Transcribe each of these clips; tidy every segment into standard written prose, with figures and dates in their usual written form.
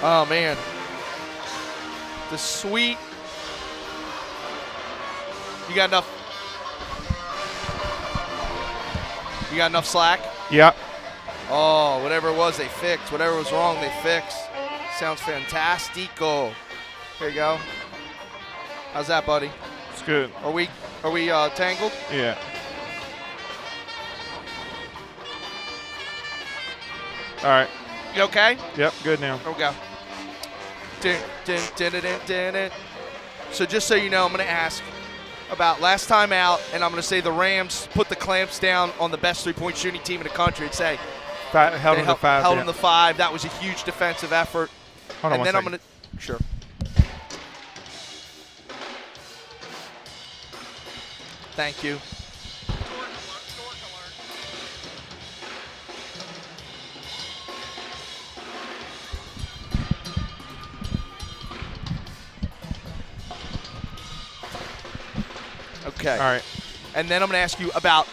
Oh, man. The sweet. You got enough? You got enough slack? Yep. Oh, whatever it was, they fixed. Whatever was wrong, they fixed. Sounds fantastico. Here you go. How's that, buddy? It's good. Are we tangled? Yeah. All right. You okay? Yep, good now. Here we go. Dun, dun, dun, dun, dun, dun, dun. So just so you know, I'm going to ask about last time out, and I'm going to say the Rams put the clamps down on the best three-point shooting team in the country and say Held them to 5. Held them to 5. That was a huge defensive effort. Hold on and then one I'm going to – sure. Thank you. Okay. All right. And then I'm going to ask you about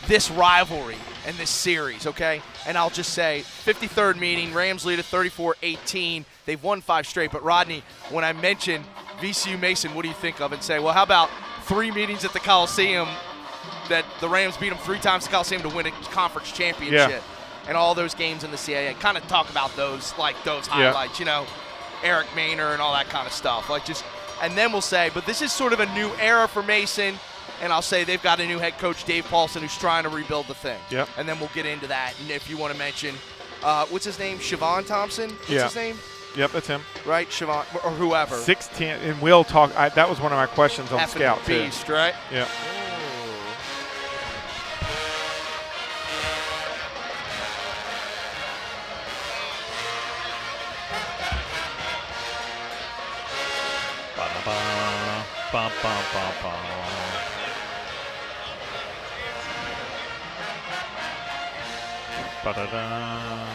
this rivalry and this series, okay? And I'll just say 53rd meeting, Rams lead at 34-18. They've won 5 straight. But, Rodney, when I mention VCU Mason, what do you think of? And say, well, how about 3 meetings at the Coliseum that the Rams beat them 3 times at the Coliseum to win a conference championship? Yeah. And all those games in the CAA. Kind of talk about those, like those highlights, you know, Eric Maynor and all that kind of stuff. Like just, and then we'll say, but this is sort of a new era for Mason. And I'll say they've got a new head coach, Dave Paulson, who's trying to rebuild the thing. Yep. And then we'll get into that. And if you want to mention, what's his name? Siobhan Thompson? What's his name? Yep, that's him. Right? Siobhan, or whoever. 6'10", and we'll talk. That was one of my questions on Scout, too. Beast, right? Yeah. Bum, bum, bum, bum. Ba-da-da.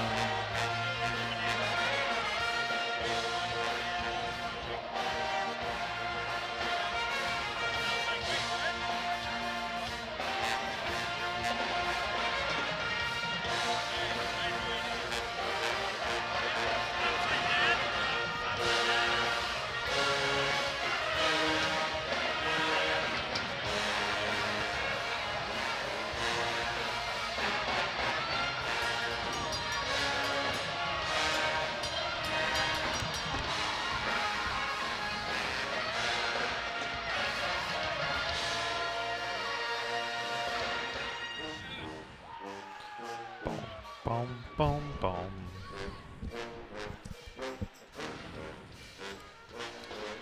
Boom, boom, boom.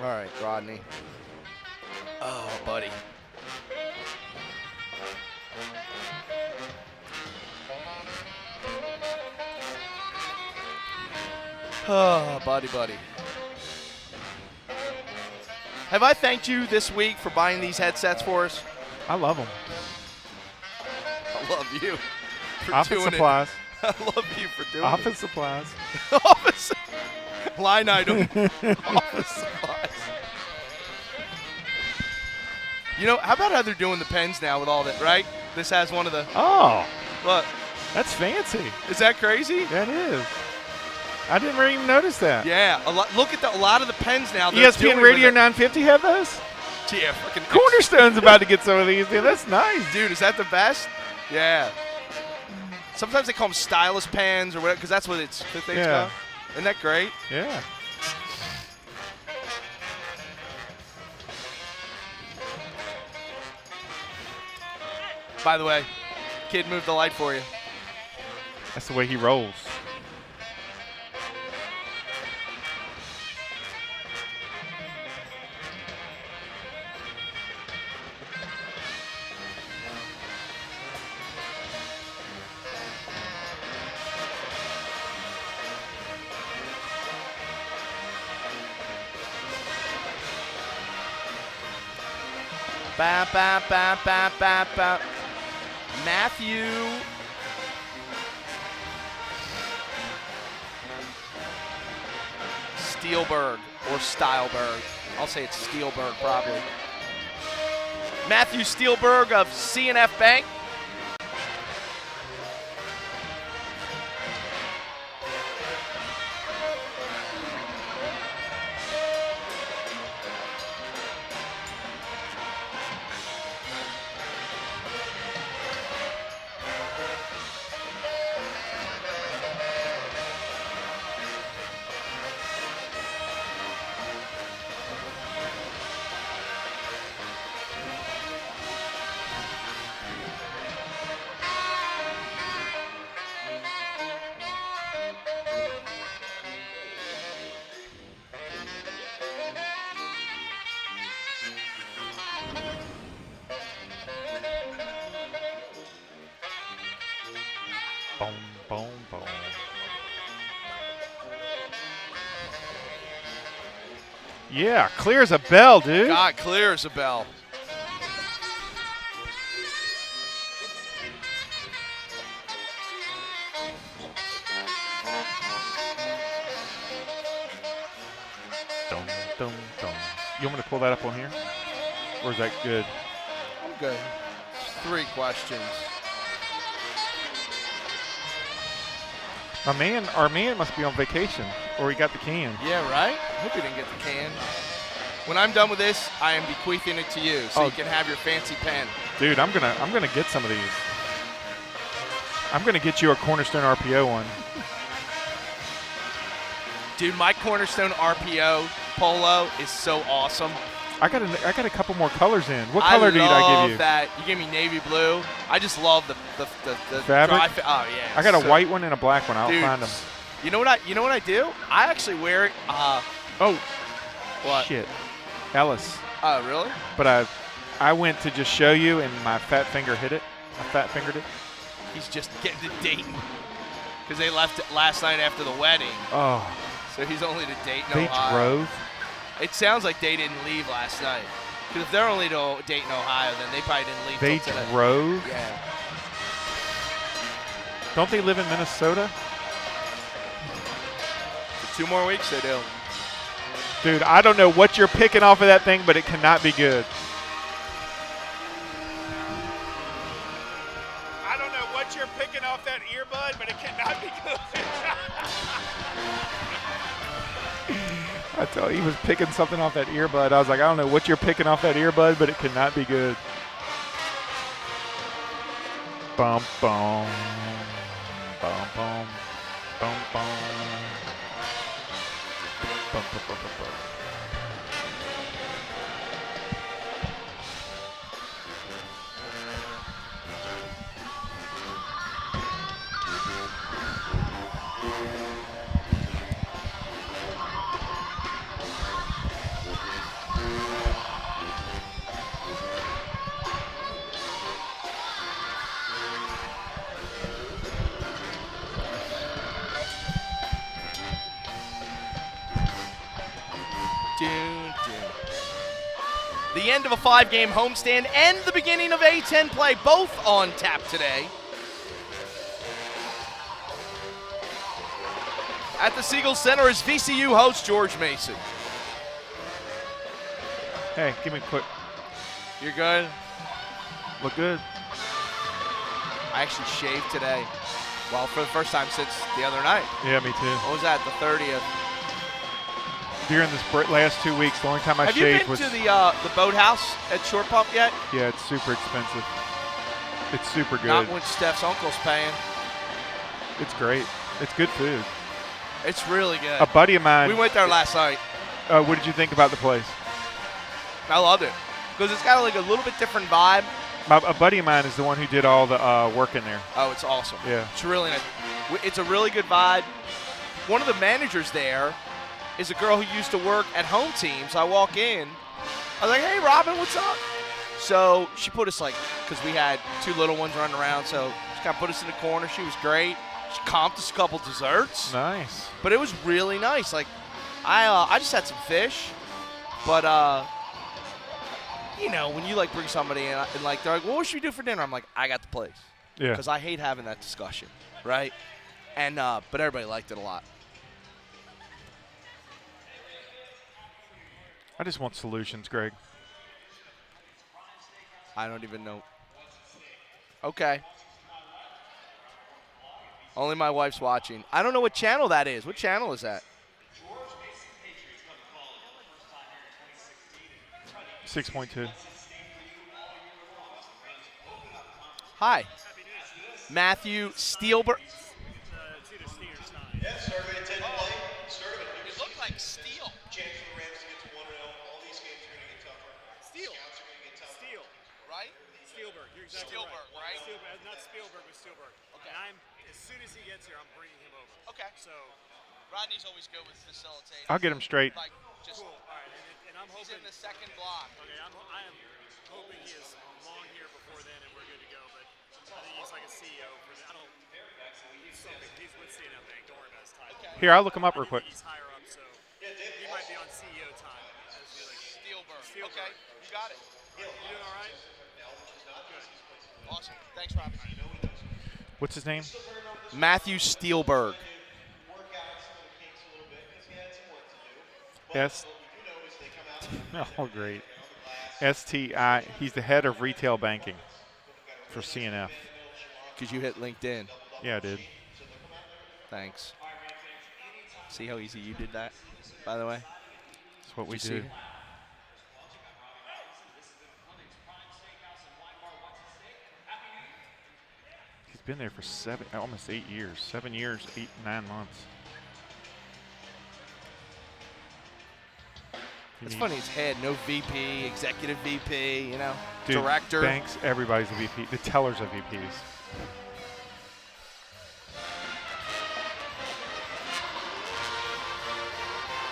All right, Rodney. Oh, buddy. Oh, buddy. Have I thanked you this week for buying these headsets for us? I love them. I love you for Office doing supplies. it. I love you for doing Office supplies. it. Office line item. Office supplies. You know, how about how they're doing the pens now with all that, right? This has one of the. Oh, Look, that's fancy. is that crazy? That is. I didn't even notice that. Yeah, look at a lot of the pens now. they're doing ESPN with Radio it. 950 have those? Yeah, fucking Cornerstone's about to get some of these. Dude, that's nice. Dude, is that the best? Yeah. Sometimes they call them stylus pens or whatever, because that's what it's. The thing's Yeah. called. Isn't that great? Yeah. By the way, kid moved the light for you. That's the way he rolls. Ba, ba, ba, ba, ba, ba. Matthew. Steelberg or Stylberg. I'll say it's Steelberg probably. Matthew Steelberg of CNF Bank. Yeah, clear as a bell, dude. God, clear as a bell. Dum, dum, dum. You want me to pull that up on here? Or is that good? I'm good. 3 questions. Our man must be on vacation, or he got the can. Yeah, right? Hope he didn't get the can. When I'm done with this, I am bequeathing it to you, so you can have your fancy pen. Dude, I'm gonna get some of these. I'm gonna get you a Cornerstone RPO one. Dude, my Cornerstone RPO polo is so awesome. I got a couple more colors in. What color did I give you? That. You gave me navy blue. I just love the fabric. Oh yeah. I got a white one and a black one. I'll find them. You know what I do? I actually wear it. Oh. What? Shit. Ellis. Oh really? But I went to just show you, and my fat finger hit it. I fat fingered it. He's just getting to Dayton because they left last night after the wedding. Oh. So he's only to Dayton, They Ohio. drove. It sounds like they didn't leave last night. Because if they're only to Dayton, Ohio, then they probably didn't leave They till today. drove? Yeah. Don't they live in Minnesota? For 2 more weeks, they do. Dude, I don't know what you're picking off of that thing, but it cannot be good. I don't know what you're picking off that earbud, but it cannot be good. I tell you, he was picking something off that earbud. I was like, I don't know what you're picking off that earbud, but it cannot be good. Bum, bum. Bum, bum. Bum, bum. Bum, bum, bum, bum, bum. The end of a 5-game homestand and the beginning of A10 play, both on tap today. At the Siegel Center is VCU host George Mason. Hey, give me a quick. You're good? Look good. I actually shaved today. Well, for the first time since the other night. Yeah, me too. What was that, the 30th? During this last 2 weeks, the only time I shaved was... Have you been to the boathouse at Short Pump yet? Yeah, it's super expensive. It's super good. Not when Steph's uncle's paying. It's great. It's good food. It's really good. A buddy of mine... We went there last night. What did you think about the place? I loved it. Because it's got like a little bit different vibe. A buddy of mine is the one who did all the work in there. Oh, it's awesome. Yeah. It's really nice. It's a really good vibe. One of the managers there is a girl who used to work at home teams. I walk in. I was like, hey, Robin, what's up? So she put us because we had 2 little ones running around, so she kind of put us in the corner. She was great. She comped us a couple desserts. Nice. But it was really nice. I just had some fish, but when you bring somebody in and they're like, well, what should we do for dinner? I'm like, I got the place. Yeah. Because I hate having that discussion, right? And but everybody liked it a lot. I just want solutions, Greg. I don't even know. Okay. Only my wife's watching. I don't know what channel that is. What channel is that? 6.2. Hi. Matthew Steelberg. Yeah, started at 10 to play. It looked like Steel. Chance for the Rams to get to 1-0. All these games are going to get tougher. Steel. Scouts are going to get tougher. Steel. Right? Spielberg. You're exactly Spielberg, right? Spielberg, not Spielberg, but Spielberg. Okay. And as soon as he gets here, I'm bringing him over. Okay. So, Rodney's always good with facilitating. I'll get him straight. Just cool. All right. And I'm he's hoping. in the second block. Okay. I am hoping he is long here before then, and we're good to go. But I think he's like a CEO for the. I don't. He's something. He's with CNL Bank. Don't worry about his title. Here, I'll look him up real quick. He's higher up, so he might be on CEO time. Steelberg. Okay, you got it. You doing all right? Awesome. Thanks, Rob. What's his name? Matthew Steelberg. S. Oh, great. STI. He's the head of retail banking for CNF. Because you hit LinkedIn. Yeah, I did. Thanks. See how easy you did that, by the way? That's what we Did you do. see? He's been there for almost 8 years. 7 years, 9 months. It's funny, his head, no VP, executive VP, you know, Dude, director. Banks, everybody's a VP. The tellers are VPs.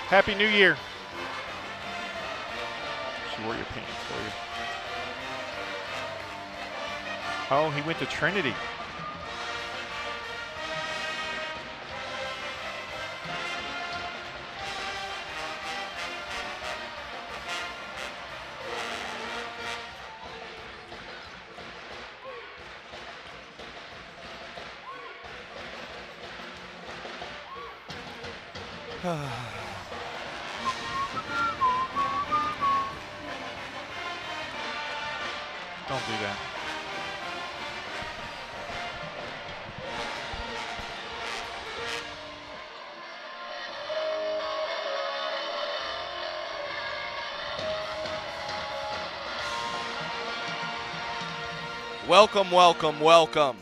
Happy New Year. She wore your pants for you. Oh, he went to Trinity. Don't do that. Welcome, welcome, welcome.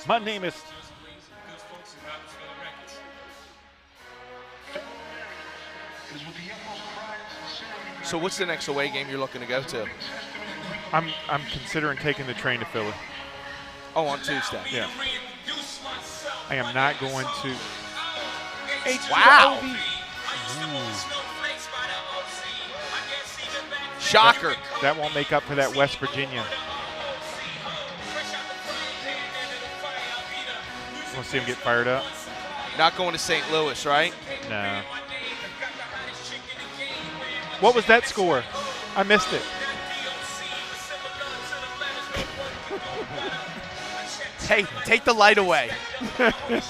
My name is. So what's the next away game you're looking to go to? I'm considering taking the train to Philly. Oh, on Tuesday. Yeah. I am not going to. Wow. Shocker. That won't make up for that West Virginia. Want to see him get fired up? Not going to St. Louis, right? No. What was that score? I missed it. Hey, take the light away.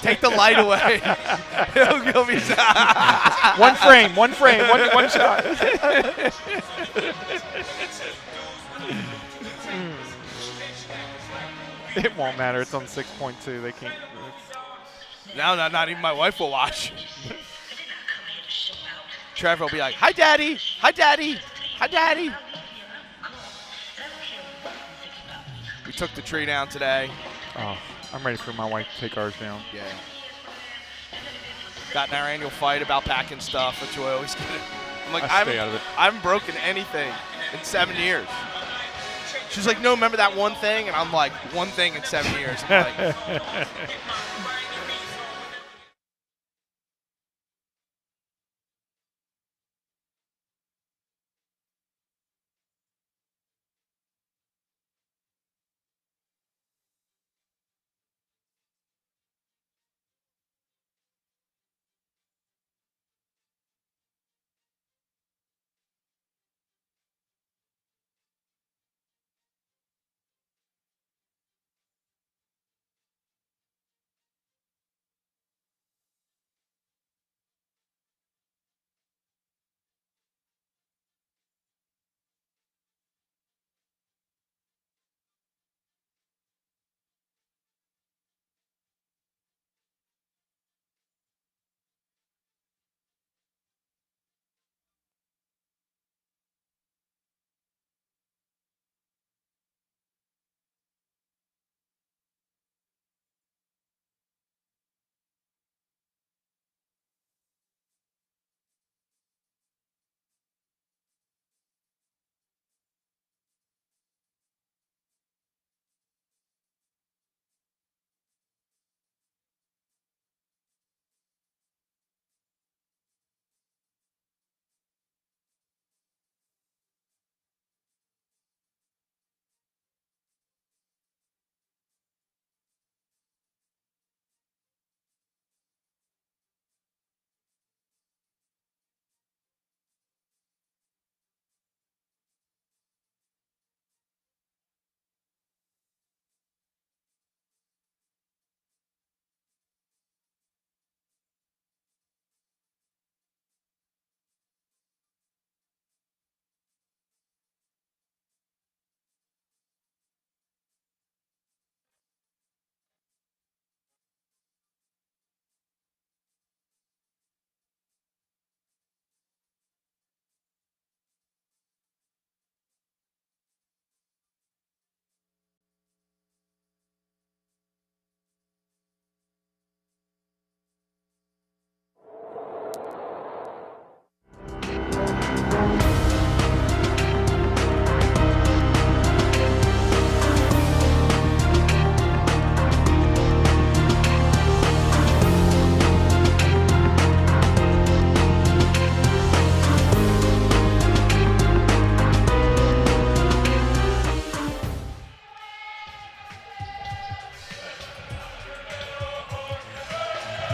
Take the light away. He'll be One frame, one shot. It won't matter. It's on 6.2. They can't. No, not even my wife will watch. Trevor will be like, "Hi, Daddy. Hi, Daddy. Hi, Daddy." We took the tree down today. Oh, I'm ready for my wife to take ours down. Yeah. Got in our annual fight about packing stuff, which I always get. I'm like, I stay out of it. I haven't broken anything in 7 years. She's like, no, remember that one thing? And I'm like, one thing in 7 years. I'm like,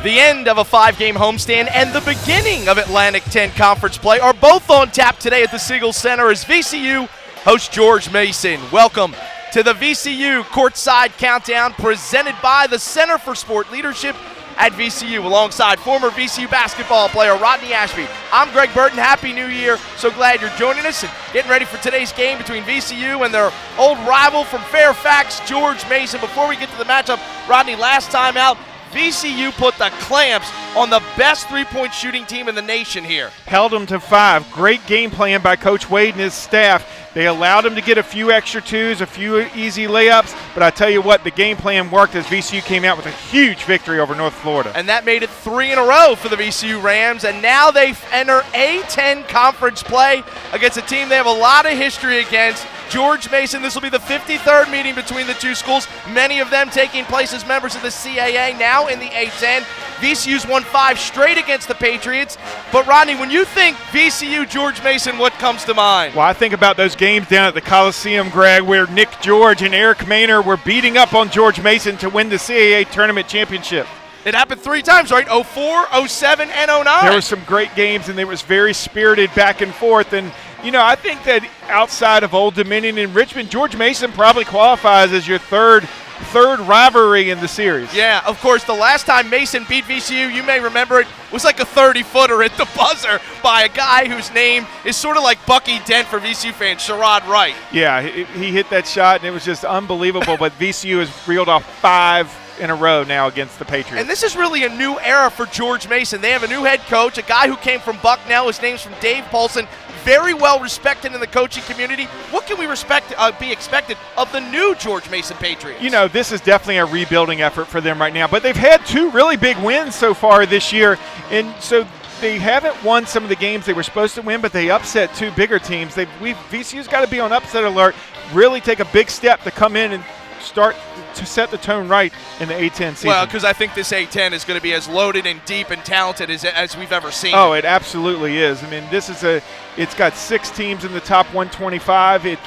The end of a 5-game homestand and the beginning of Atlantic 10 conference play are both on tap today at the Siegel Center as VCU hosts George Mason. Welcome to the VCU Courtside Countdown presented by the Center for Sport Leadership at VCU alongside former VCU basketball player Rodney Ashby. I'm Greg Burton. Happy New Year. So glad you're joining us and getting ready for today's game between VCU and their old rival from Fairfax, George Mason. Before we get to the matchup, Rodney, last time out, VCU put the clamps on the best three-point shooting team in the nation here. Held them to 5. Great game plan by Coach Wade and his staff. They allowed them to get a few extra twos, a few easy layups, but I tell you what, the game plan worked as VCU came out with a huge victory over North Florida. And that made it 3 in a row for the VCU Rams, and now they enter A10 conference play against a team they have a lot of history against, George Mason. This will be the 53rd meeting between the two schools, many of them taking place as members of the CAA now in the A10. VCU's won 5 straight against the Patriots. But, Rodney, when you think VCU, George Mason, what comes to mind? Well, I think about those games down at the Coliseum, Greg, where Nick George and Eric Maynor were beating up on George Mason to win the CAA tournament championship. It happened 3 times, right? 04, 07, and 09. There were some great games, and it was very spirited back and forth. And, you know, I think that outside of Old Dominion and Richmond, George Mason probably qualifies as your third rivalry in the series. Yeah, of course, the last time Mason beat VCU, you may remember it, was like a 30-footer at the buzzer by a guy whose name is sort of like Bucky Dent for VCU fans, Sherrod Wright. Yeah, he hit that shot, and it was just unbelievable. But VCU has reeled off 5 in a row now against the Patriots. And this is really a new era for George Mason. They have a new head coach, a guy who came from Bucknell. His name's from Dave Paulson. Very well respected in the coaching community. What can we be expected of the new George Mason Patriots? You know, this is definitely a rebuilding effort for them right now. But they've had 2 really big wins so far this year. And so they haven't won some of the games they were supposed to win, but they upset 2 bigger teams. VCU's got to be on upset alert, really take a big step to come in and start to set the tone right in the A10 season. Well, because I think this A10 is going to be as loaded and deep and talented as we've ever seen. Oh, it absolutely is. I mean, it's got 6 teams in the top 125. They're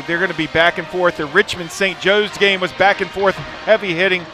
going to be back and forth. The Richmond St. Joe's game was back and forth, heavy hitting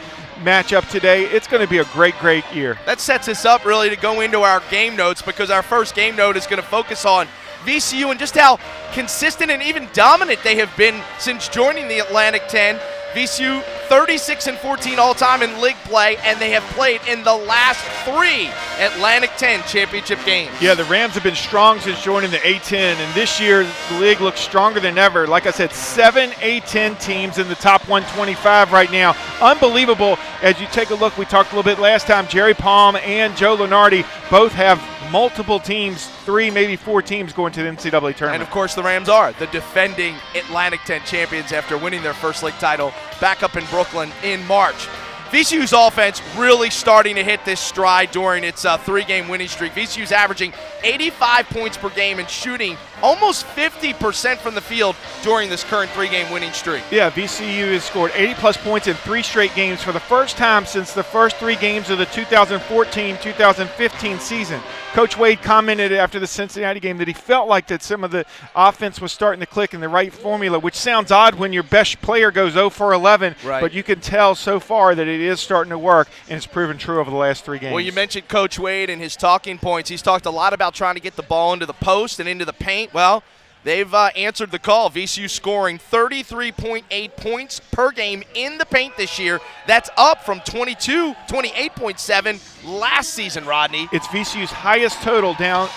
matchup today. It's going to be a great year. That sets us up really to go into our game notes, because our first game note is going to focus on VCU and just how consistent and even dominant they have been since joining the Atlantic 10. VCU 36-14 all-time in league play, and they have played in the last 3 Atlantic 10 championship games. Yeah, the Rams have been strong since joining the A10, and this year the league looks stronger than ever. Like I said, 7 A10 teams in the top 125 right now. Unbelievable. As you take a look, we talked a little bit last time, Jerry Palm and Joe Lenardi both have multiple teams, 3, maybe 4 teams going to the NCAA tournament. And, of course, the Rams are the defending Atlantic 10 champions after winning their first league title back up in Brooklyn in March. VCU's offense really starting to hit this stride during its 3-game winning streak. VCU's averaging 85 points per game and shooting almost 50% from the field during this current 3-game winning streak. Yeah, VCU has scored 80-plus points in 3 straight games for the first time since the first 3 games of the 2014-2015 season. Coach Wade commented after the Cincinnati game that he felt like that some of the offense was starting to click in the right formula, which sounds odd when your best player goes 0 for 11, right. But you can tell so far that it is starting to work, and it's proven true over the last 3 games. Well, you mentioned Coach Wade and his talking points. He's talked a lot about trying to get the ball into the post and into the paint. Well, they've answered the call. VCU scoring 33.8 points per game in the paint this year. That's up from 28.7 last season, Rodney. It's VCU's highest total down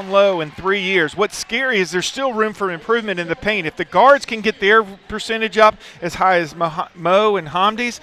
low in 3 years. What's scary is there's still room for improvement in the paint. If the guards can get their percentage up as high as Mo and Hamdi's,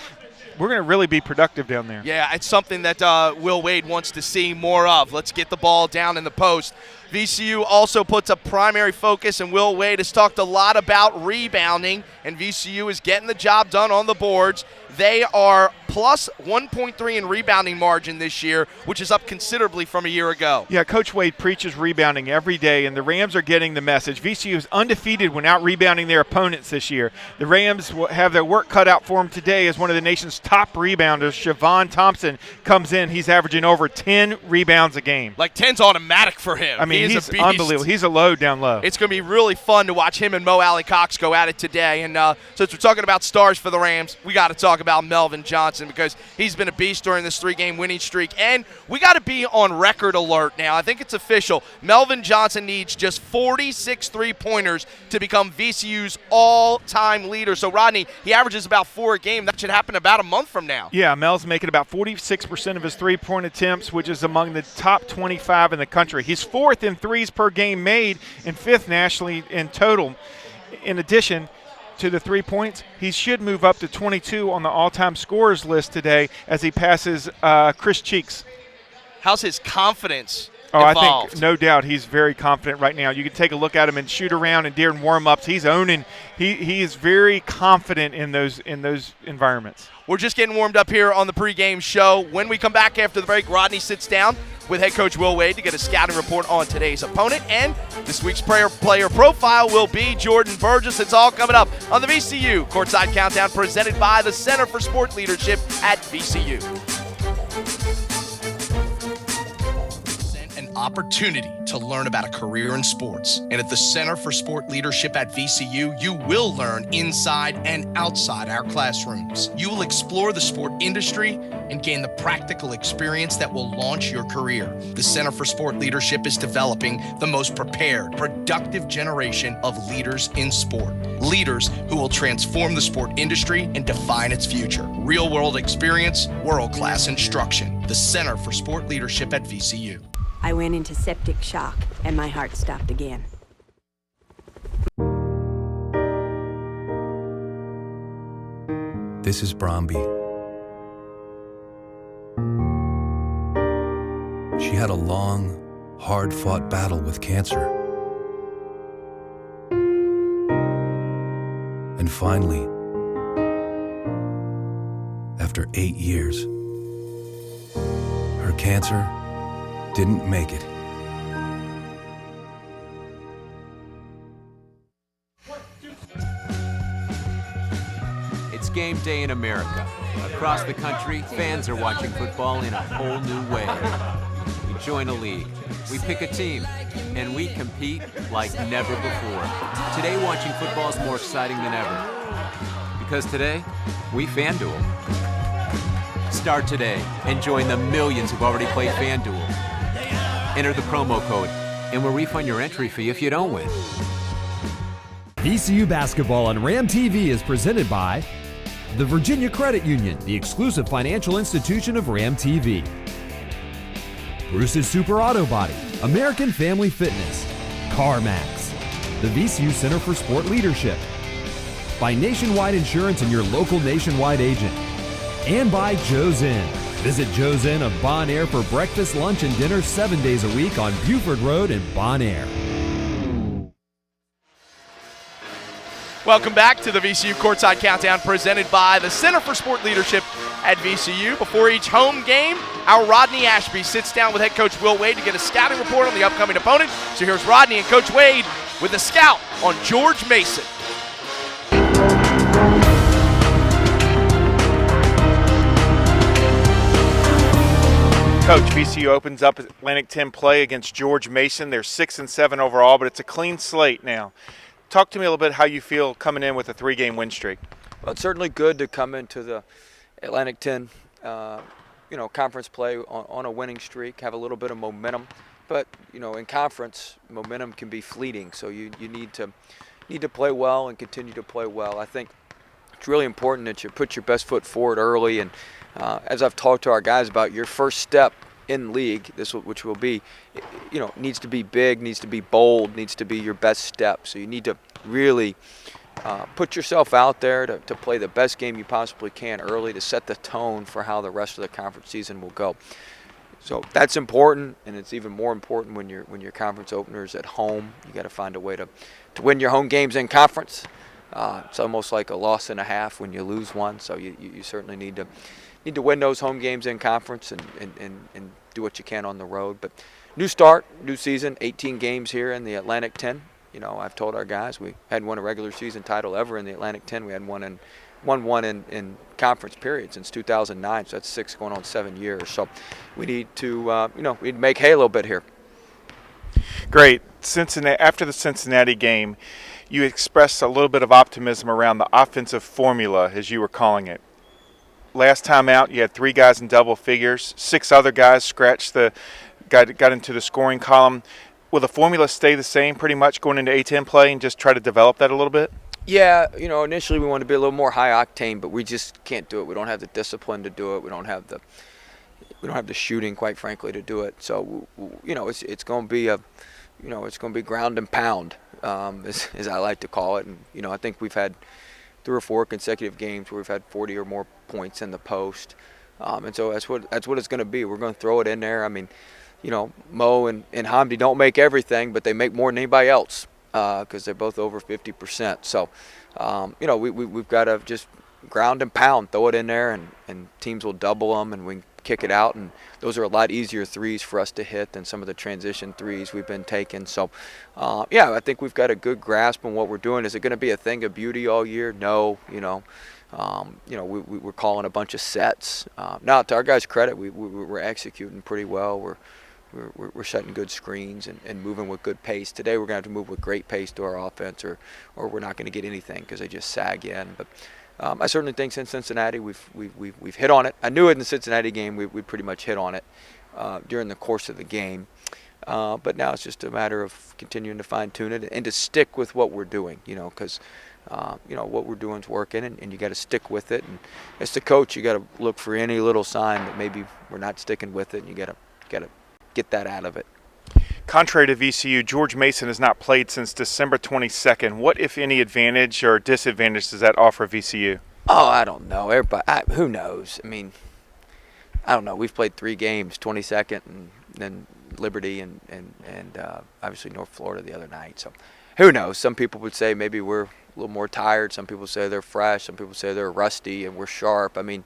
we're going to really be productive down there. Yeah, it's something that Will Wade wants to see more of. Let's get the ball down in the post. VCU also puts a primary focus, and Will Wade has talked a lot about rebounding, and VCU is getting the job done on the boards. They are plus 1.3 in rebounding margin this year, which is up considerably from a year ago. Yeah, Coach Wade preaches rebounding every day, and the Rams are getting the message. VCU is undefeated when out-rebounding their opponents this year. The Rams will have their work cut out for them today as one of the nation's top rebounders. Siobhan Thompson comes in. He's averaging over 10 rebounds a game. Like 10's automatic for him. I mean, He is he's a beast. unbelievable. He's a load down low. It's going to be really fun to watch him and Mo Alley Cox go at it today. And since we're talking about stars for the Rams, we got to talk about Melvin Johnson because he's been a beast during this 3-game winning streak. And we got to be on record alert now. I think it's official. Melvin Johnson needs just 46 three-pointers to become VCU's all-time leader. So, Rodney, he averages about 4 a game. That should happen about a month from now. Yeah, Mel's making about 46% of his three-point attempts, which is among the top 25 in the country. He's 4th in threes per game made and 5th nationally in total. In addition to the 3 points, he should move up to 22 on the all-time scorers list today as he passes Chris Cheeks. How's his confidence I evolved? think no doubt he's very confident right now. You can take a look at him and shoot around and during warm-ups. He's owning. He is very confident in those environments. We're just getting warmed up here on the pregame show. When we come back after the break, Rodney sits down with head coach Will Wade to get a scouting report on today's opponent. And this week's player profile will be Jordan Burgess. It's all coming up on the VCU Courtside Countdown presented by the Center for Sport Leadership at VCU. Opportunity to learn about a career in sports. And at the Center for Sport Leadership at VCU, you will learn inside and outside our classrooms. You will explore the sport industry and gain the practical experience that will launch your career. The Center for Sport Leadership is developing the most prepared, productive generation of leaders in sport. Leaders who will transform the sport industry and define its future. Real-world experience, world-class instruction. The Center for Sport Leadership at VCU. I went into septic shock, and my heart stopped again. This is Bromby. She had a long, hard-fought battle with cancer. And finally, after 8 years, her cancer didn't make it. It's game day in America. Across the country, fans are watching football in a whole new way. We join a league, we pick a team, and we compete like never before. Today, watching football is more exciting than ever. Because today, we FanDuel. Start today and join the millions who've already played FanDuel. Enter the promo code, and we'll refund your entry fee if you don't win. VCU Basketball on Ram TV is presented by the Virginia Credit Union, the exclusive financial institution of Ram TV. Bruce's Super Auto Body, American Family Fitness, CarMax, the VCU Center for Sport Leadership, by Nationwide Insurance and your local Nationwide agent, and by Joe's Inn. Visit Joe's Inn of Bon Air for breakfast, lunch, and dinner 7 days a week on Buford Road in Bon Air. Welcome back to the VCU Courtside Countdown presented by the Center for Sport Leadership at VCU. Before each home game, our Rodney Ashby sits down with head coach Will Wade to get a scouting report on the upcoming opponent. So here's Rodney and Coach Wade with a scout on George Mason. Coach, VCU opens up Atlantic 10 play against George Mason. They're 6-7 overall, but it's a clean slate now. Talk to me a little bit how you feel coming in with a 3-game win streak. Well, it's certainly good to come into the Atlantic 10, conference play on a winning streak, have a little bit of momentum. But, in conference, momentum can be fleeting, so you need to play well and continue to play well. I think it's really important that you put your best foot forward early, and as I've talked to our guys about, your first step in league, which will be, needs to be big, needs to be bold, needs to be your best step. So you need to really put yourself out there to play the best game you possibly can early to set the tone for how the rest of the conference season will go. So that's important, and it's even more important when your conference opener is at home. You got to find a way to win your home games in conference. It's almost like a loss and a half when you lose one. So you certainly need to win those home games in conference and do what you can on the road. But new start, new season, 18 games here in the Atlantic 10. I've told our guys we hadn't won a regular season title ever in the Atlantic 10. We hadn't won one in conference period since 2009. So that's 6 going on 7 years. So we need to we need to make hay a little bit here. Great. Cincinnati, after the Cincinnati game, you expressed a little bit of optimism around the offensive formula, as you were calling it. Last time out, you had 3 guys in double figures. 6 other guys got into the scoring column. Will the formula stay the same pretty much going into A-10 play and just try to develop that a little bit? Yeah, initially we want to be a little more high octane, but we just can't do it. We don't have the discipline to do it. We don't have the shooting, quite frankly, to do it. So, it's going to be it's going to be ground and pound, as I like to call it. And I think we've had 3 or 4 consecutive games where we've had 40 or more points in the post, and so that's what it's going to be. We're going to throw it in there. I mean, Mo and Hamdi don't make everything, but they make more than anybody else because they're both over 50%. So, we've got to just ground and pound, throw it in there, and teams will double them, and we can kick it out. And those are a lot easier threes for us to hit than some of the transition threes we've been taking. So, I think we've got a good grasp on what we're doing. Is it going to be a thing of beauty all year? No, we're calling a bunch of sets. Now, to our guys' credit, we're executing pretty well. We're setting good screens and moving with good pace. Today we're going to have to move with great pace to our offense, or we're not going to get anything because they just sag in. But I certainly think since Cincinnati we've hit on it. I knew it in the Cincinnati game we pretty much hit on it during the course of the game. But now it's just a matter of continuing to fine-tune it and to stick with what we're doing, because what we're doing is working, and you got to stick with it. And as the coach, you got to look for any little sign that maybe we're not sticking with it, and you got to get that out of it. Contrary to VCU, George Mason has not played since December 22nd. What, if any, advantage or disadvantage does that offer VCU? Oh, I don't know. Everybody, who knows? I mean, I don't know. We've played 3 games, 22nd, and then Liberty, and obviously North Florida the other night. So who knows? Some people would say maybe we're a little more tired. Some people say they're fresh. Some people say they're rusty and we're sharp. I mean,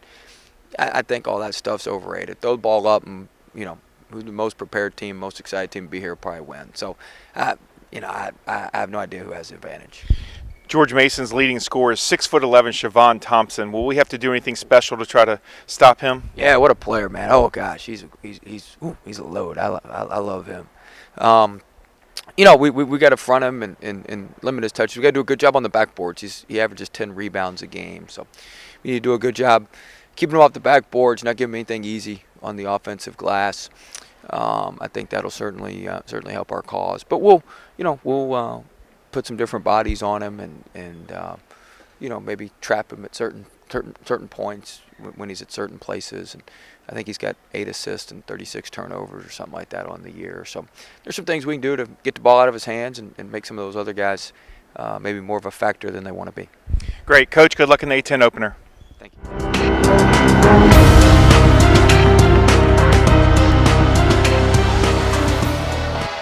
I think all that stuff's overrated. Throw the ball up, and who's the most prepared team, most excited team to be here will probably win. So, I have no idea who has the advantage. George Mason's leading scorer is 6'11" Siobhan Thompson. Will we have to do anything special to try to stop him? Yeah, what a player, man! Oh gosh, he's a load. I love him. We got to front him and limit his touches. We got to do a good job on the backboards. He averages 10 rebounds a game, so we need to do a good job keeping him off the backboards, not giving him anything easy on the offensive glass. I think that'll certainly help our cause. But we'll put some different bodies on him and maybe trap him at certain points when he's at certain places. And I think he's got 8 assists and 36 turnovers or something like that on the year. So there's some things we can do to get the ball out of his hands and make some of those other guys maybe more of a factor than they want to be. Great. Coach, good luck in the A-10 opener. Thank you.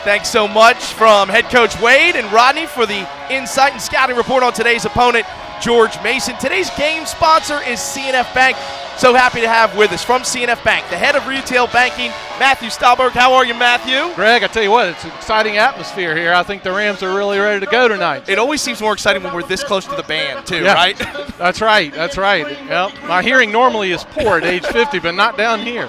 Thanks so much from head coach Wade and Rodney for the insight and scouting report on today's opponent, George Mason. Today's game sponsor is CNF Bank. So happy to have with us from CNF Bank, the head of retail banking, Matthew Stahlberg. How are you, Matthew? Greg, I tell you what, it's an exciting atmosphere here. I think the Rams are really ready to go tonight. It always seems more exciting when we're this close to the band, too, right? That's right. Well, my hearing normally is poor at age 50, but not down here.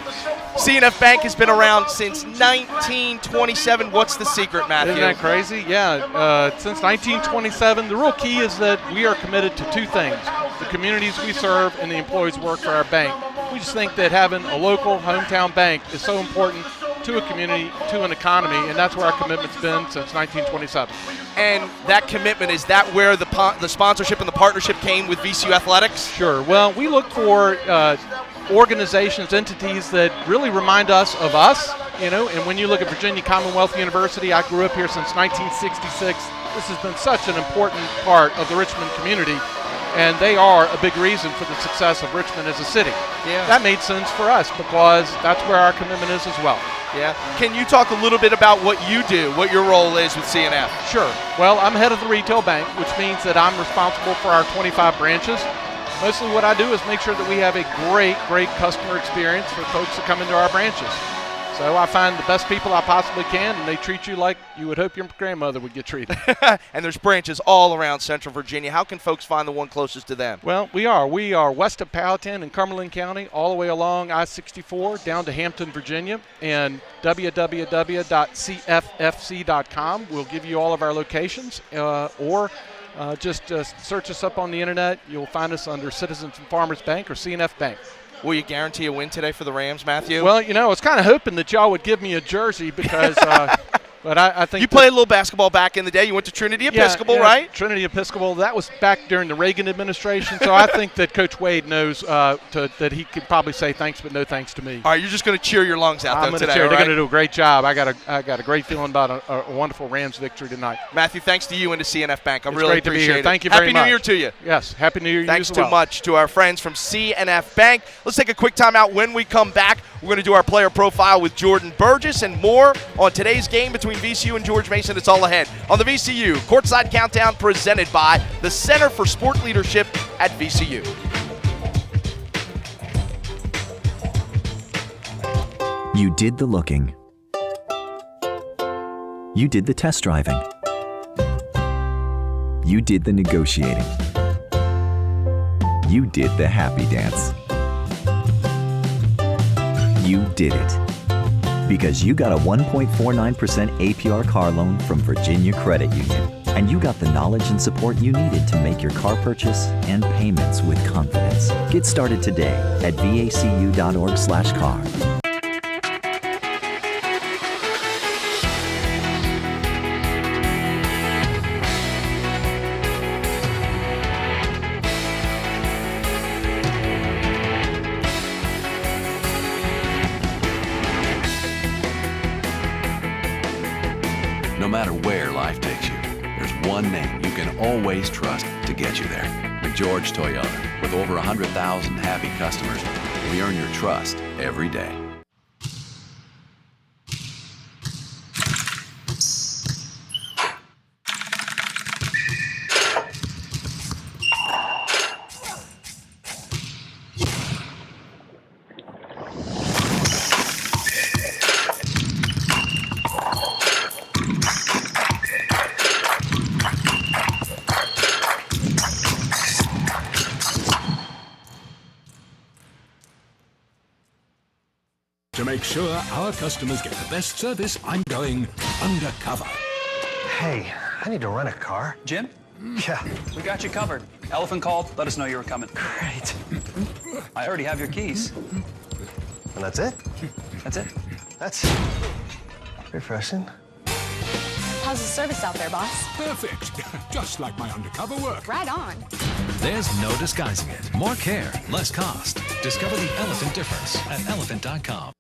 CNF Bank has been around since 1927. What's the secret, Matthew? Isn't that crazy? Yeah, since 1927. The real key is that we are committed to 2 things: the communities we serve and the employees who work for our bank. We just think that having a local hometown bank is so important to a community, to an economy, and that's where our commitment's been since 1927. And that commitment, is that where the sponsorship and the partnership came with VCU Athletics? Sure. Well, we look for organizations, entities that really remind us of us, and when you look at Virginia Commonwealth University, I grew up here since 1966. This has been such an important part of the Richmond community, and they are a big reason for the success of Richmond as a city. Yeah. That made sense for us because that's where our commitment is as well. Yeah. Can you talk a little bit about what you do, what your role is with CNF? Sure. Well, I'm head of the retail bank, which means that I'm responsible for our 25 branches. Mostly what I do is make sure that we have a great customer experience for folks that come into our branches. So I find the best people I possibly can, and they treat you like you would hope your grandmother would get treated. And there's branches all around Central Virginia. How can folks find the one closest to them? Well, we are west of Powhatan in Cumberland County, all the way along I-64 down to Hampton, Virginia, and www.cffc.com will give you all of our locations, or just search us up on the internet. You'll find us under Citizens and Farmers Bank or CNF Bank. Will you guarantee a win today for the Rams, Matthew? Well, I was kind of hoping that y'all would give me a jersey because but I think you played a little basketball back in the day. You went to Trinity Episcopal, right? Trinity Episcopal. That was back during the Reagan administration. So I think that Coach Wade knows that he could probably say thanks, but no thanks to me. All right, you're just going to cheer your lungs out I'm today, cheer. right? They're going to do a great job. I got a great feeling about a wonderful Rams victory tonight. Matthew, thanks to you and to CNF Bank. I It's really great to be appreciate here. it. Thank you very much. Happy New Year to you. Yes, Happy New Year. Thanks you as too well. much to our friends from CNF Bank. Let's take a quick timeout. When we come back, we're going to do our player profile with Jordan Burgess and more on today's game between VCU and George Mason. It's all ahead on the VCU Courtside Countdown, presented by the Center for Sport Leadership at VCU. You did the looking. You did the test driving. You did the negotiating. You did the happy dance. You did it. Because you got a 1.49% APR car loan from Virginia Credit Union. And you got the knowledge and support you needed to make your car purchase and payments with confidence. Get started today at vacu.org/car. No matter where life takes you, there's one name you can always trust to get you there. McGeorge Toyota. With over 100,000 happy customers, we earn your trust every day. To make sure our customers get the best service, I'm going undercover. Hey, I need to rent a car. Jim? Yeah. We got you covered. Elephant called, let us know you were coming. Great. I already have your keys. And that's it? That's it. That's refreshing. How's the service out there, boss? Perfect. Just like my undercover work. Right on. There's no disguising it. More care, less cost. Discover the elephant difference at elephant.com.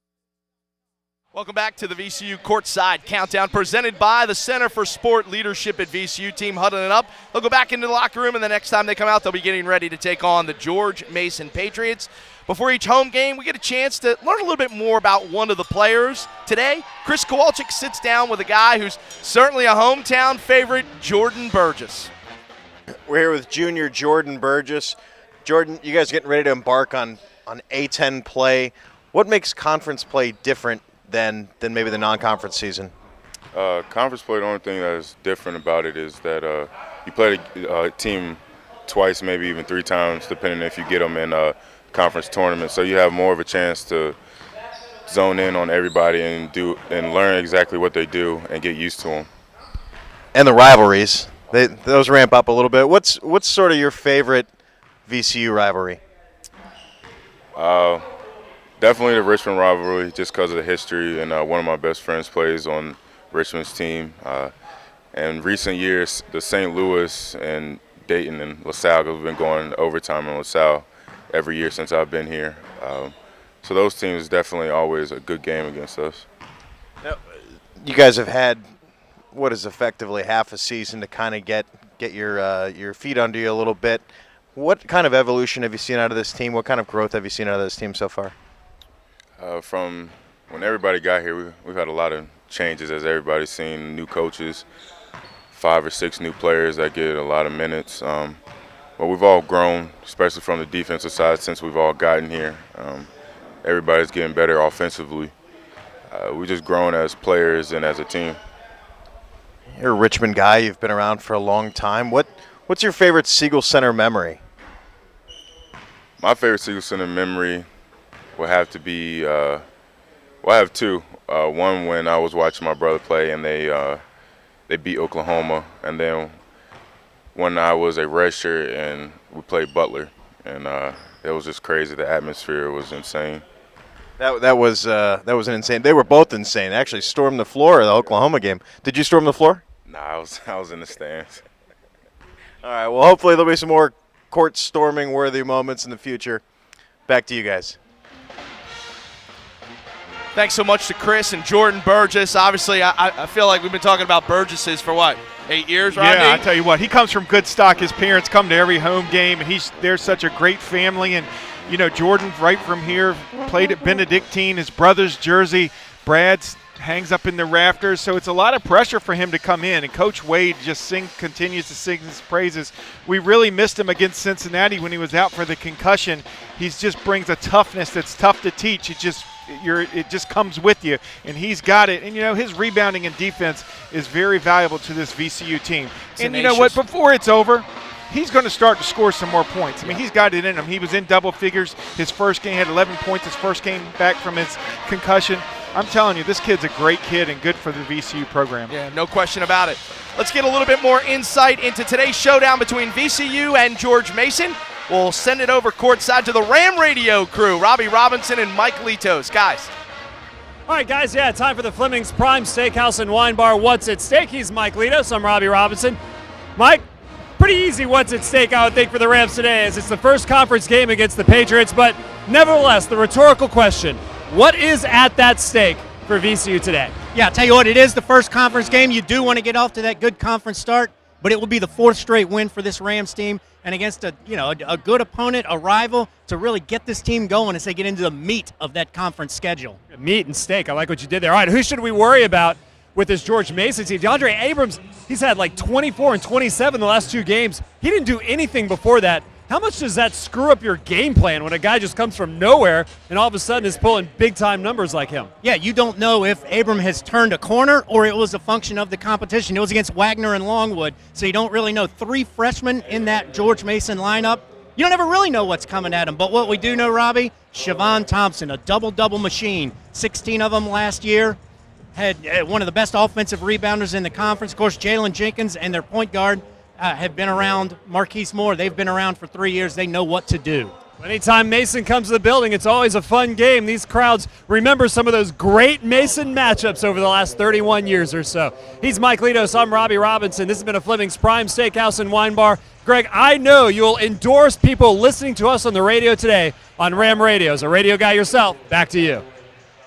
Welcome back to the VCU Courtside Countdown, presented by the Center for Sport Leadership at VCU. Team huddling up. They'll go back into the locker room, and the next time they come out, they'll be getting ready to take on the George Mason Patriots. Before each home game, we get a chance to learn a little bit more about one of the players. Today, Chris Kowalczyk sits down with a guy who's certainly a hometown favorite, Jordan Burgess. We're here with junior Jordan Burgess. Jordan, you guys getting ready to embark on A10 play. What makes conference play different than maybe the non-conference season? Conference play, the only thing that is different about it is that you play a team twice, maybe even three times, depending if you get them in a conference tournament. So you have more of a chance to zone in on everybody and learn exactly what they do and get used to them. And the rivalries, those ramp up a little bit. What's sort of your favorite VCU rivalry? Definitely the Richmond rivalry, just because of the history, and one of my best friends plays on Richmond's team. And recent years, the St. Louis and Dayton and LaSalle, because we've been going overtime in LaSalle every year since I've been here. So those teams definitely always a good game against us. Now, you guys have had what is effectively half a season to kind of get your feet under you a little bit. What kind of evolution have you seen out of this team? What kind of growth have you seen out of this team so far? From when everybody got here, we've had a lot of changes, as everybody's seen. New coaches, 5 or 6 new players that get a lot of minutes. But we've all grown, especially from the defensive side, since we've all gotten here. Everybody's getting better offensively. we just grown as players and as a team. You're a Richmond guy. You've been around for a long time. What's your favorite Siegel Center memory? My favorite Siegel Center memory will have to be, well, I have two. One when I was watching my brother play and they beat Oklahoma, and then when I was a redshirt and we played Butler, and it was just crazy. The atmosphere was insane. That was an insane. They were both insane. Actually, stormed the floor of the Oklahoma game. Did you storm the floor? Nah, I was in the stands. All right. Well, hopefully there'll be some more court storming worthy moments in the future. Back to you guys. Thanks so much to Chris and Jordan Burgess. Obviously, I feel like we've been talking about Burgess's for what, 8 years, Rodney? Yeah, I tell you what, he comes from good stock. His parents come to every home game, and they're such a great family. And you know, Jordan, right from here, played at Benedictine. His brother's jersey, Brad's, hangs up in the rafters. So it's a lot of pressure for him to come in. And Coach Wade just continues to sing his praises. We really missed him against Cincinnati when he was out for the concussion. He just brings a toughness that's tough to teach. It just comes with you, and he's got it. And you know, his rebounding and defense is very valuable to this VCU team. And you know what? Before it's over, he's going to start to score some more points. I mean, he's got it in him. He was in double figures his first game, had 11 points his first game back from his concussion. I'm telling you, this kid's a great kid and good for the VCU program. Yeah, no question about it. Let's get a little bit more insight into today's showdown between VCU and George Mason. We'll send it over courtside to the Ram Radio crew, Robbie Robinson and Mike Litos. Guys. All right, guys, time for the Fleming's Prime Steakhouse and Wine Bar. What's at stake? He's Mike Litos. I'm Robbie Robinson. Mike, pretty easy what's at stake, I would think, for the Rams today, as it's the first conference game against the Patriots. But nevertheless, the rhetorical question, what is at that stake for VCU today? Yeah, I'll tell you what, it is the first conference game. You do want to get off to that good conference start, but it will be the fourth straight win for this Rams team, and against a good opponent, a rival, to really get this team going as they get into the meat of that conference schedule. Meat and steak, I like what you did there. All right, who should we worry about with this George Mason team? DeAndre Abrams, he's had like 24 and 27 the last 2 games. He didn't do anything before that. How much does that screw up your game plan when a guy just comes from nowhere and all of a sudden is pulling big-time numbers like him? Yeah, you don't know if Abram has turned a corner or it was a function of the competition. It was against Wagner and Longwood, so you don't really know. 3 freshmen in that George Mason lineup. You don't ever really know what's coming at him. But what we do know, Robbie, Siobhan Thompson, a double-double machine, 16 of them last year. Had one of the best offensive rebounders in the conference. Of course, Jalen Jenkins and their point guard have been around. Marquise Moore, they've been around for 3 years. They know what to do. Anytime Mason comes to the building, it's always a fun game. These crowds remember some of those great Mason matchups over the last 31 years or so. He's Mike Litos. I'm Robbie Robinson. This has been a Fleming's Prime Steakhouse and Wine Bar. Greg, I know you'll endorse people listening to us on the radio today on Ram Radio. As a radio guy yourself, back to you.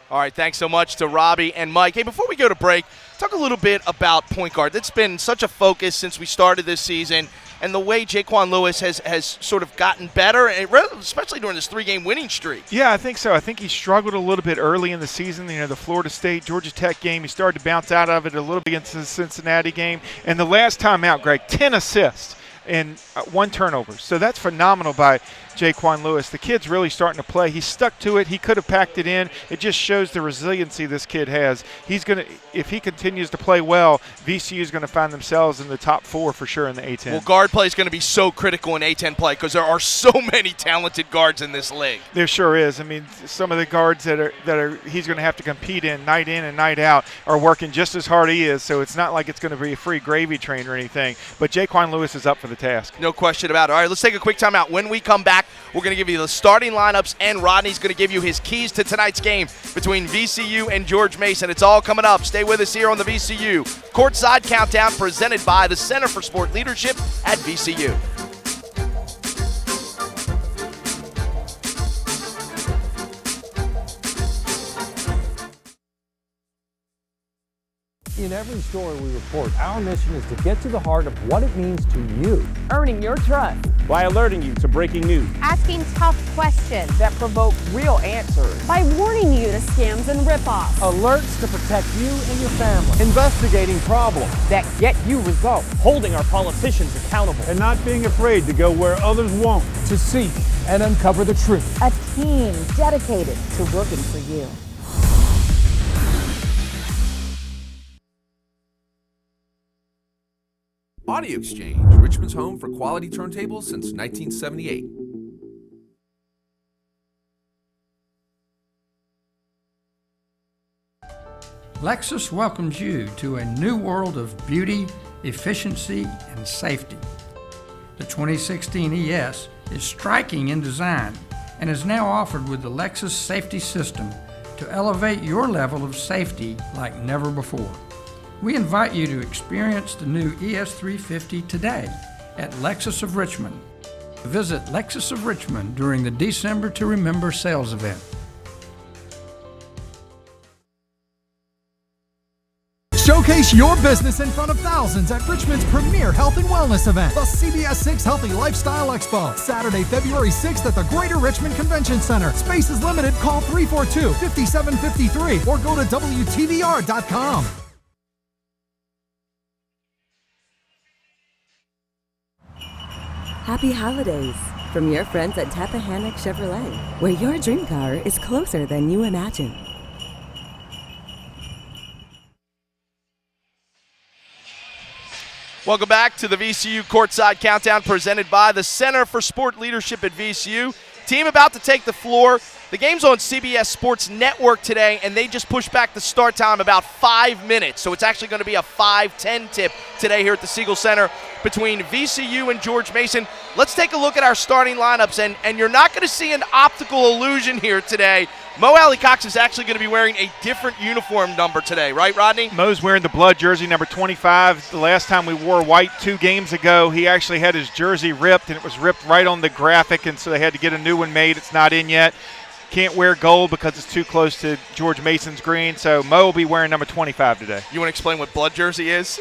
All right, thanks so much to Robbie and Mike. Hey, before we go to break, talk a little bit about point guard. That's been such a focus since we started this season, and the way Jaquan Lewis has sort of gotten better, especially during this 3-game winning streak. Yeah, I think so. I think he struggled a little bit early in the season. You know, the Florida State, Georgia Tech game, he started to bounce out of it a little bit against the Cincinnati game. And the last time out, Greg, 10 assists and 1 turnover. So that's phenomenal by Jaquan Lewis. The kid's really starting to play. He's stuck to it. He could have packed it in. It just shows the resiliency this kid has. He's going to, if he continues to play well, VCU is going to find themselves in the top 4 for sure in the A-10. Well, guard play is going to be so critical in A-10 play because there are so many talented guards in this league. There sure is. I mean, some of the guards that are he's going to have to compete in and night out are working just as hard as he is. So it's not like it's going to be a free gravy train or anything. But Jaquan Lewis is up for the task. No question about it. All right, let's take a quick timeout. When we come back, we're going to give you the starting lineups, and Rodney's going to give you his keys to tonight's game between VCU and George Mason. It's all coming up. Stay with us here on the VCU Courtside Countdown, presented by the Center for Sport Leadership at VCU. In every story we report, our mission is to get to the heart of what it means to you. Earning your trust By alerting you to breaking news. asking tough questions That provoke real answers. by warning you to scams and ripoffs Alerts to protect you and your family. Investigating problems that get you results. Holding our politicians accountable. And not being afraid to go where others won't. To seek and uncover the truth. a team dedicated to working for you. Audio Exchange, Richmond's home for quality turntables since 1978. Lexus welcomes you to a new world of beauty, efficiency, and safety. The 2016 ES is striking in design and is now offered with the Lexus Safety System to elevate your level of safety like never before. We invite you to experience the new ES350 today at Lexus of Richmond. Visit Lexus of Richmond during the December to Remember sales event. Showcase your business in front of thousands at Richmond's premier health and wellness event, the CBS 6 Healthy Lifestyle Expo, Saturday, February 6th at the Greater Richmond Convention Center. Space is limited. Call 342-5753 or go to WTVR.com. Happy holidays from your friends at Tappahannock Chevrolet, where your dream car is closer than you imagine. Welcome back to the VCU Courtside Countdown presented by the Center for Sport Leadership at VCU. Team about to take the floor. The game's on CBS Sports Network today, and they just pushed back the start time about 5 minutes. So it's actually going to be a 5-10 tip today here at the Siegel Center between VCU and George Mason. Let's take a look at our starting lineups, and you're not going to see an optical illusion here today. Mo Alley-Cox is actually going to be wearing a different uniform number today, right, Rodney? Mo's wearing the blood jersey, number 25. The last time we wore white 2 games ago, he actually had his jersey ripped, and it was ripped right on the graphic, and so they had to get a new one made. It's not in yet. Can't wear gold because it's too close to George Mason's green, so Mo will be wearing number 25 today. You want to explain what blood jersey is?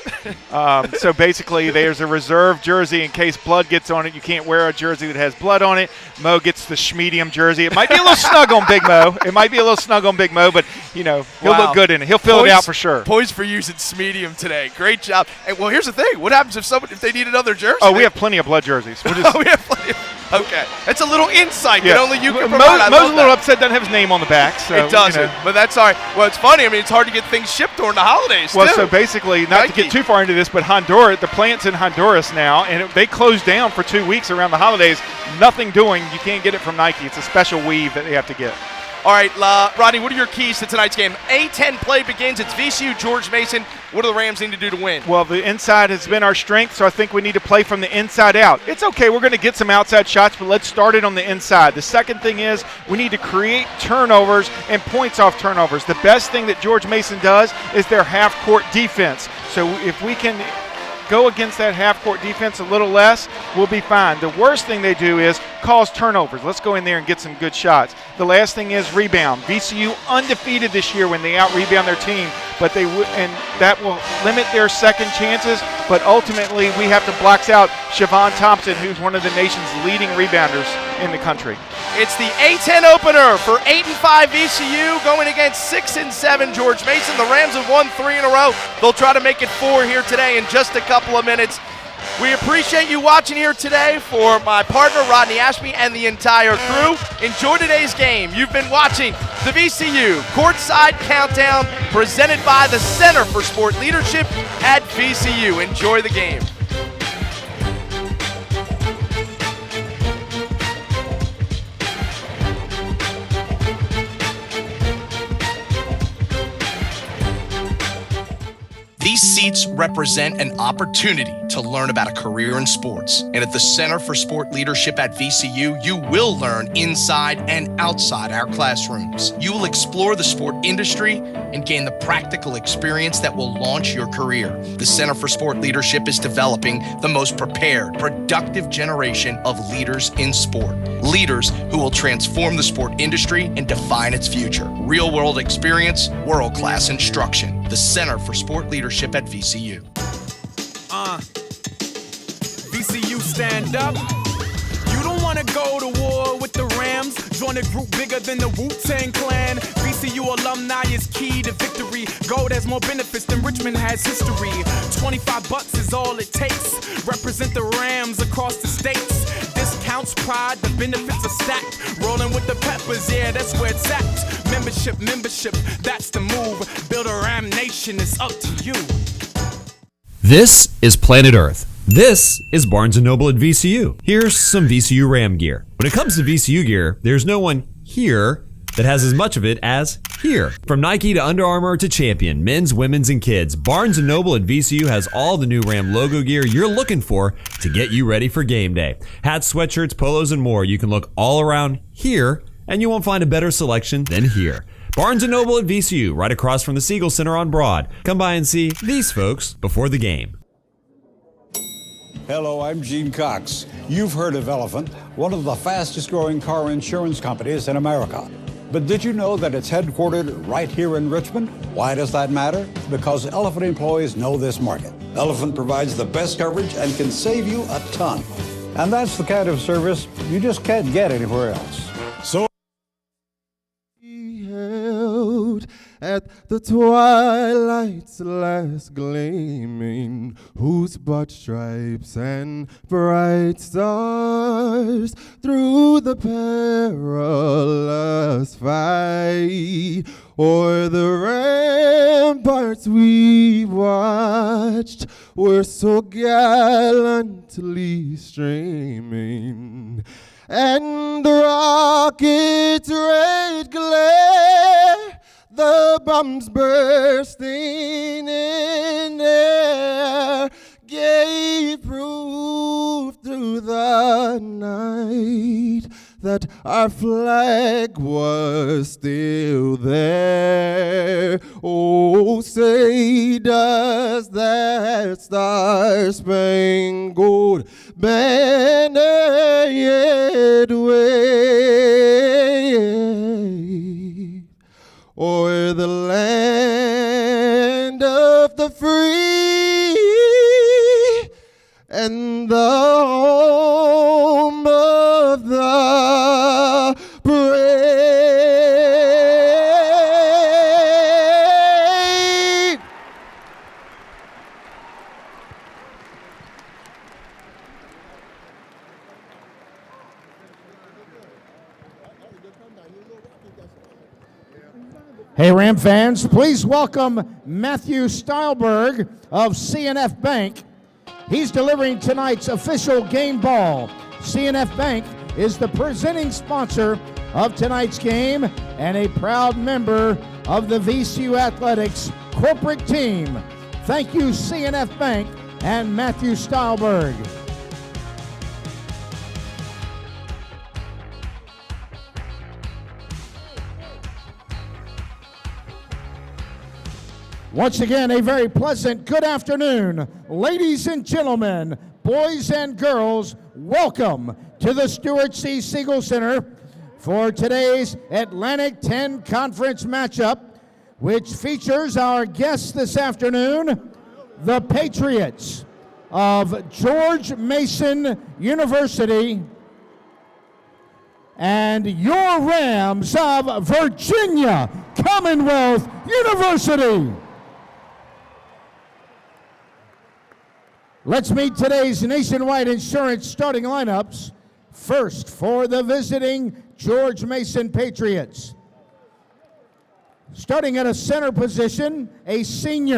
So basically, there's a reserve jersey in case blood gets on it. You can't wear a jersey that has blood on it. Mo gets the Schmedium jersey. It might be a little snug on Big Mo. It might be a little snug on Big Mo, but, you know, he'll look good in it. He'll fill it out for sure. Poised for using Schmedium today. Great job. And, well, here's the thing. What happens if they need another jersey? Oh, we have plenty of blood jerseys. We have plenty of. Okay. That's a little insight that only you can provide. Mo's a little upset doesn't have his name on the back. So, it doesn't, but that's all right. Well, it's funny. I mean, it's hard to get things shipped during the holidays, Well, too. so basically, not to get too far into this, but Honduras, the plant's in Honduras now, and they closed down for 2 weeks around the holidays. Nothing doing. You can't get it from Nike. It's a special weave that they have to get. All right, Rodney, what are your keys to tonight's game? A-10 play begins. It's VCU, George Mason. What do the Rams need to do to win? Well, the inside has been our strength, so I think we need to play from the inside out. It's okay. We're going to get some outside shots, but let's start it on the inside. The second thing is we need to create turnovers and points off turnovers. The best thing that George Mason does is their half-court defense. So if we can go against that half-court defense a little less, we'll be fine. The worst thing they do is cause turnovers. Let's go in there and get some good shots. The last thing is rebound. VCU undefeated this year when they out-rebound their team, but and that will limit their second chances, but ultimately we have to box out Siobhan Thompson, who's one of the nation's leading rebounders in the country. It's the A-10 opener for 8-5 VCU going against 6-7 George Mason. The Rams have won 3 in a row. They'll try to make it 4 here today in just a couple of minutes. We appreciate you watching here today. For my partner, Rodney Ashby, and the entire crew, enjoy today's game. You've been watching the VCU Courtside Countdown presented by the Center for Sport Leadership at VCU. Enjoy the game. These seats represent an opportunity to learn about a career in sports. And at the Center for Sport Leadership at VCU, you will learn inside and outside our classrooms. You will explore the sport industry and gain the practical experience that will launch your career. The Center for Sport Leadership is developing the most prepared, productive generation of leaders in sport. Leaders who will transform the sport industry and define its future. Real-world experience, world-class instruction. The Center for Sport Leadership at VCU. VCU stand up. You don't want to go to war with the Rams. Join a group bigger than the Wu-Tang Clan. VCU alumni is key to victory. Gold has more benefits than Richmond has history. $25 is all it takes. Represent the Rams across the states. Discounts, pride, the benefits are stacked. Rolling with the Peppers, yeah, that's where it's at. Membership, that's the move. Build a Ram Nation, it's up to you. This is Planet Earth, This is Barnes & Noble at VCU. Here's some VCU Ram gear. When it comes to VCU gear, there's no one here that has as much of it as here. From Nike to Under Armour to Champion, men's, women's, and kids, Barnes & Noble at VCU has all the new Ram logo gear you're looking for to get you ready for game day. Hats, sweatshirts, polos, and more. You can look all around here, and you won't find a better selection than here. Barnes & Noble at VCU, right across from the Siegel Center on Broad. Come by and see these folks before the game. Hello, I'm Gene Cox. You've heard of Elephant, one of the fastest growing car insurance companies in America. But did you know that it's headquartered right here in Richmond? Why does that matter? Because Elephant employees know this market. Elephant provides the best coverage and can save you a ton. And that's the kind of service you just can't get anywhere else. So held at the twilight's last gleaming, whose broad stripes and bright stars through the perilous fight o'er the ramparts we watched were so gallantly streaming, and the rocket's red glare, the bombs bursting in air, gave proof through the night that our flag was still there. Oh, say does that star-spangled banner yet wave o'er the land of the free and the home of the brave? Hey, Ram fans, please welcome Matthew Stylberg of CNF Bank. He's delivering tonight's official game ball. CNF Bank is the presenting sponsor of tonight's game and a proud member of the VCU Athletics corporate team. Thank you, CNF Bank and Matthew Stylberg. Once again, a very pleasant good afternoon. Ladies and gentlemen, boys and girls, welcome to the Stuart C. Siegel Center for today's Atlantic 10 Conference matchup, which features our guests this afternoon, the Patriots of George Mason University and your Rams of Virginia Commonwealth University. Let's meet today's Nationwide Insurance starting lineups. First, for the visiting George Mason Patriots. Starting at a center position, a senior.